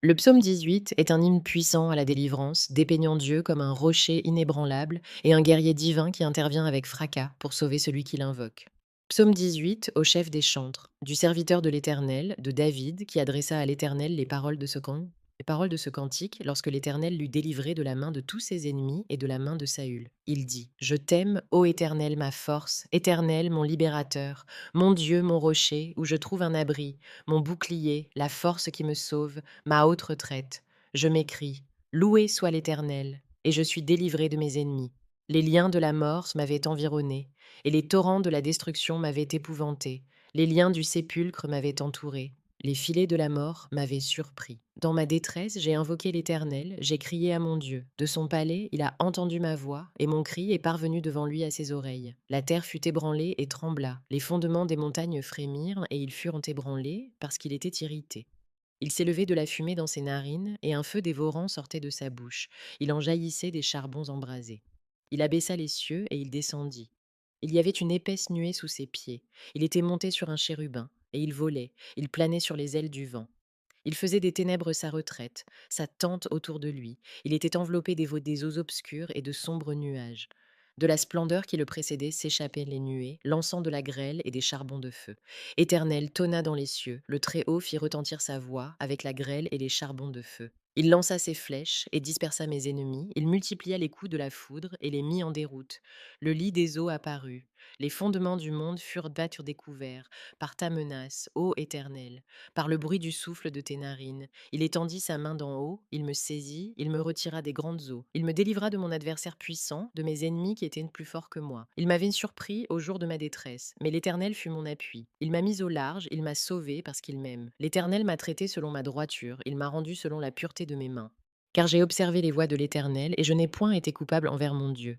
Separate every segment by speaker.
Speaker 1: Le psaume 18 est un hymne puissant à la délivrance, dépeignant Dieu comme un rocher inébranlable et un guerrier divin qui intervient avec fracas pour sauver celui qui l'invoque. Psaume 18 au chef des chantres, du serviteur de l'Éternel, de David, qui adressa à l'Éternel les paroles de ce cantique lorsque l'Éternel l'eut délivré de la main de tous ses ennemis et de la main de Saül. Il dit: Je t'aime, ô Éternel, ma force, Éternel, mon libérateur, mon Dieu, mon rocher, où je trouve un abri, mon bouclier, la force qui me sauve, ma haute retraite. Je m'écrie: Loué soit l'Éternel, et je suis délivré de mes ennemis. Les liens de la mort m'avaient environné, et les torrents de la destruction m'avaient épouvanté. Les liens du sépulcre m'avaient entouré. Les filets de la mort m'avaient surpris. Dans ma détresse, j'ai invoqué l'Éternel, j'ai crié à mon Dieu. De son palais, il a entendu ma voix, et mon cri est parvenu devant lui à ses oreilles. La terre fut ébranlée et trembla. Les fondements des montagnes frémirent, et ils furent ébranlés, parce qu'il était irrité. Il s'élevait de la fumée dans ses narines, et un feu dévorant sortait de sa bouche. Il en jaillissait des charbons embrasés. Il abaissa les cieux, et il descendit. Il y avait une épaisse nuée sous ses pieds. Il était monté sur un chérubin, et il volait, il planait sur les ailes du vent. Il faisait des ténèbres sa retraite, sa tente autour de lui. Il était enveloppé des eaux obscures et de sombres nuages. De la splendeur qui le précédait s'échappaient les nuées, lançant de la grêle et des charbons de feu. Éternel tonna dans les cieux, le Très-Haut fit retentir sa voix avec la grêle et les charbons de feu. Il lança ses flèches et dispersa mes ennemis, il multiplia les coups de la foudre et les mit en déroute. Le lit des eaux apparut, les fondements du monde furent battus découverts, par ta menace, ô Éternel, par le bruit du souffle de tes narines. Il étendit sa main d'en haut, il me saisit, il me retira des grandes eaux. Il me délivra de mon adversaire puissant, de mes ennemis qui étaient plus forts que moi. Il m'avait surpris au jour de ma détresse, mais l'Éternel fut mon appui. Il m'a mis au large, il m'a sauvé parce qu'il m'aime. L'Éternel m'a traité selon ma droiture, il m'a rendu selon la pureté de mes mains. Car j'ai observé les voies de l'Éternel, et je n'ai point été coupable envers mon Dieu.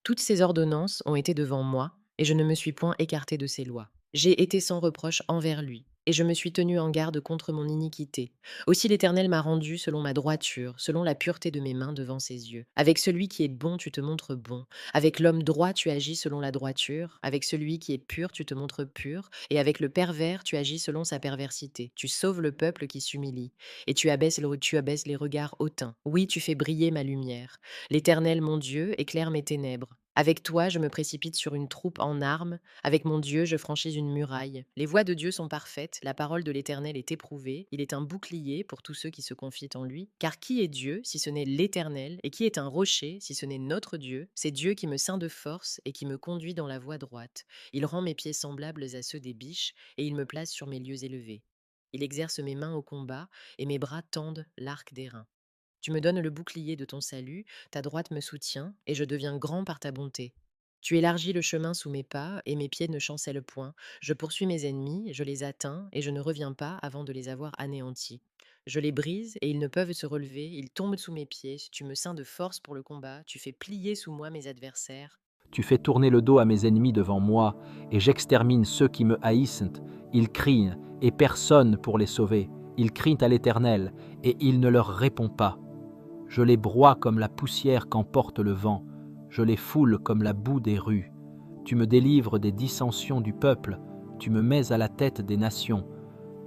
Speaker 1: Toutes ses ordonnances ont été devant moi, et je ne me suis point écarté de ses lois. J'ai été sans reproche envers lui, et je me suis tenu en garde contre mon iniquité. Aussi l'Éternel m'a rendu selon ma droiture, selon la pureté de mes mains devant ses yeux. Avec celui qui est bon, tu te montres bon. Avec l'homme droit, tu agis selon la droiture. Avec celui qui est pur, tu te montres pur. Et avec le pervers, tu agis selon sa perversité. Tu sauves le peuple qui s'humilie, et tu abaisses les regards hautains. Oui, tu fais briller ma lumière. L'Éternel, mon Dieu, éclaire mes ténèbres. Avec toi, je me précipite sur une troupe en armes. Avec mon Dieu, je franchis une muraille. Les voies de Dieu sont parfaites, la parole de l'Éternel est éprouvée. Il est un bouclier pour tous ceux qui se confient en lui. Car qui est Dieu si ce n'est l'Éternel, et qui est un rocher si ce n'est notre Dieu? C'est Dieu qui me ceint de force et qui me conduit dans la voie droite. Il rend mes pieds semblables à ceux des biches, et il me place sur mes lieux élevés. Il exerce mes mains au combat, et mes bras tendent l'arc d'airain. Tu me donnes le bouclier de ton salut, ta droite me soutient, et je deviens grand par ta bonté. Tu élargis le chemin sous mes pas, et mes pieds ne chancellent point. Je poursuis mes ennemis, je les atteins, et je ne reviens pas avant de les avoir anéantis. Je les brise, et ils ne peuvent se relever, ils tombent sous mes pieds. Tu me ceins de force pour le combat, tu fais plier sous moi mes adversaires.
Speaker 2: Tu fais tourner le dos à mes ennemis devant moi, et j'extermine ceux qui me haïssent. Ils crient, et personne pour les sauver. Ils crient à l'Éternel, et il ne leur répond pas. Je les broie comme la poussière qu'emporte le vent. Je les foule comme la boue des rues. Tu me délivres des dissensions du peuple. Tu me mets à la tête des nations.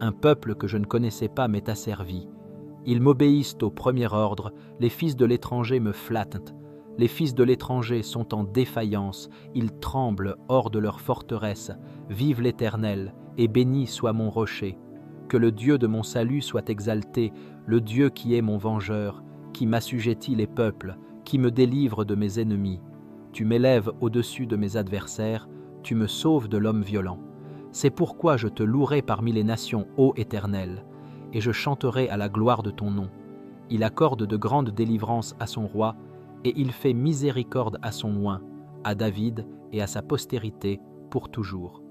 Speaker 2: Un peuple que je ne connaissais pas m'est asservi. Ils m'obéissent au premier ordre. Les fils de l'étranger me flattent. Les fils de l'étranger sont en défaillance, ils tremblent hors de leur forteresse. Vive l'Éternel, et béni soit mon rocher. Que le Dieu de mon salut soit exalté, le Dieu qui est mon vengeur, qui m'assujettit les peuples, qui me délivre de mes ennemis. Tu m'élèves au-dessus de mes adversaires, tu me sauves de l'homme violent. C'est pourquoi je te louerai parmi les nations, ô Éternel, et je chanterai à la gloire de ton nom. Il accorde de grandes délivrances à son roi, et il fait miséricorde à son oint, à David et à sa postérité pour toujours.